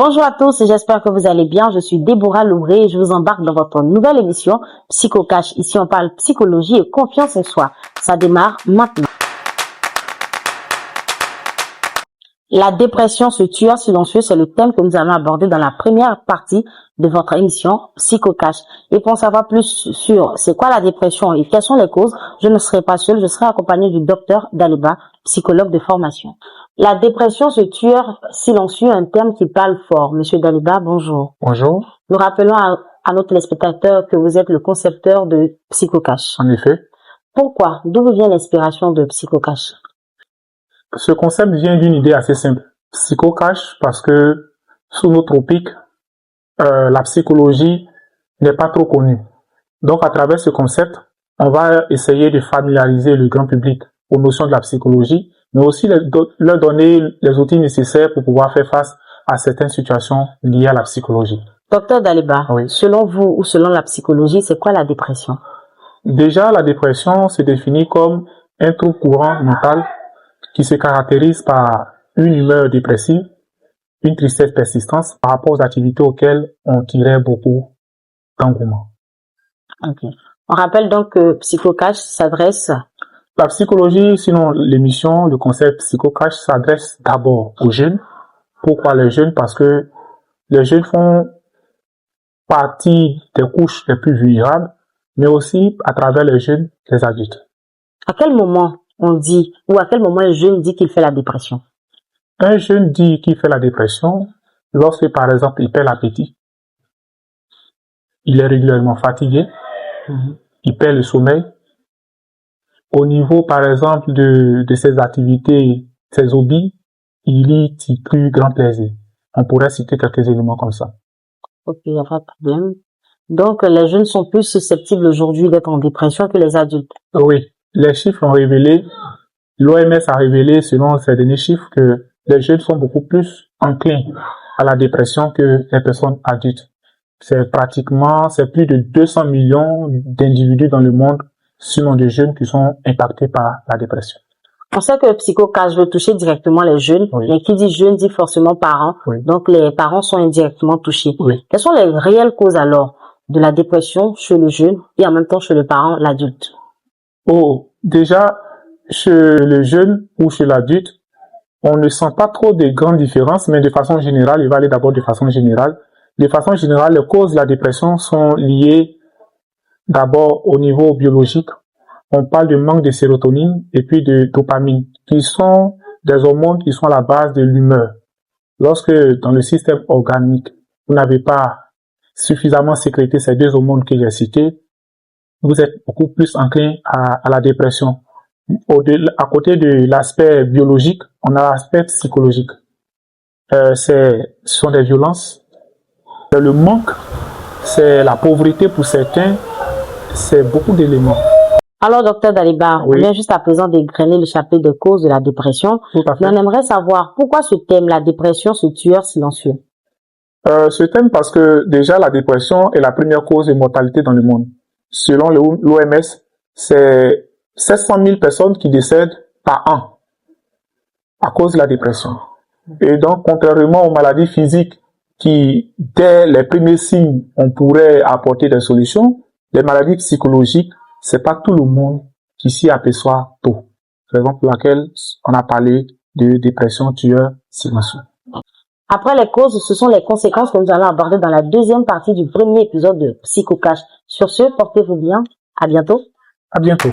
Bonjour à tous, j'espère que vous allez bien. Je suis Déborah Louvré et je vous embarque dans votre nouvelle émission PsychoCash. Ici, on parle psychologie et confiance en soi. Ça démarre maintenant. La dépression, ce tueur silencieux, c'est le thème que nous allons aborder dans la première partie de votre émission PsychoCash. Et pour en savoir plus sur c'est quoi la dépression et quelles sont les causes, je ne serai pas seule, je serai accompagnée du docteur Daliba, psychologue de formation. La dépression, ce tueur silencieux, un terme qui parle fort. Monsieur Daliba, bonjour. Bonjour. Nous rappelons à nos téléspectateurs que vous êtes le concepteur de PsychoCash. En effet. Pourquoi? D'où vous vient l'inspiration de PsychoCash? Ce concept vient d'une idée assez simple. PsychoCash parce que sous nos tropiques, la psychologie n'est pas trop connue. Donc à travers ce concept, on va essayer de familiariser le grand public aux notions de la psychologie, mais aussi leur donner les outils nécessaires pour pouvoir faire face à certaines situations liées à la psychologie. Docteur Daliba, Oui. Selon vous ou selon la psychologie, c'est quoi la dépression? Déjà, la dépression se définit comme un trouble courant mental qui se caractérise par une humeur dépressive, une tristesse persistante par rapport aux activités auxquelles on tirait beaucoup d'engouement. Okay. On rappelle donc que PsychoCash s'adresse... La psychologie, sinon l'émission, le concept PsychoCash s'adresse d'abord aux jeunes. Pourquoi les jeunes? Parce que les jeunes font partie des couches les plus vulnérables, mais aussi à travers les jeunes, les adultes. À quel moment on dit, ou à quel moment un jeune dit qu'il fait la dépression? Un jeune dit qu'il fait la dépression lorsque, par exemple, il perd l'appétit, il est régulièrement fatigué, il perd le sommeil. Au niveau, par exemple, de ses activités, ses hobbies, il y tire plus grand plaisir. On pourrait citer quelques éléments comme ça. Ok, il n'y a pas de problème. Donc, les jeunes sont plus susceptibles aujourd'hui d'être en dépression que les adultes. Oui, les chiffres ont révélé, l'OMS a révélé, selon ces derniers chiffres, que les jeunes sont beaucoup plus enclins à la dépression que les personnes adultes. C'est plus de 200 millions d'individus dans le monde, sinon de jeunes qui sont impactés par la dépression. On sait que PsychoCash veut toucher directement les jeunes, Oui. mais qui dit jeunes dit forcément parents. Oui. Donc, les parents sont indirectement touchés. Oui. Quelles sont les réelles causes alors de la dépression chez le jeune et en même temps chez le parent, l'adulte? Oh, déjà, chez le jeune ou chez l'adulte, on ne sent pas trop de grandes différences, mais de façon générale, il va aller d'abord de façon générale. De façon générale, les causes de la dépression sont liées d'abord au niveau biologique. On parle de manque de sérotonine et puis de dopamine, qui sont des hormones qui sont à la base de l'humeur. Lorsque dans le système organique, vous n'avez pas suffisamment sécrété ces deux hormones que j'ai citées, vous êtes beaucoup plus enclin à la dépression. À côté de l'aspect biologique, on a l'aspect psychologique. Ce sont des violences, c'est le manque, c'est la pauvreté pour certains, c'est beaucoup d'éléments. Alors, docteur Daliba, Oui. on vient juste à présent d'égrener le chapitre de causes de la dépression. Tout à fait. Mais on aimerait savoir pourquoi ce thème, la dépression, ce tueur silencieux. Ce thème parce que déjà la dépression est la première cause de mortalité dans le monde. Selon l'OMS, c'est 700 000 personnes qui décèdent par an à cause de la dépression. Et donc, contrairement aux maladies physiques qui, dès les premiers signes, on pourrait apporter des solutions, les maladies psychologiques, c'est pas tout le monde qui s'y aperçoit tôt. Raison pour laquelle on a parlé de dépression tueur silencieux. Après les causes, ce sont les conséquences que nous allons aborder dans la deuxième partie du premier épisode de PsychoCash. Sur ce, portez-vous bien. À bientôt. À bientôt.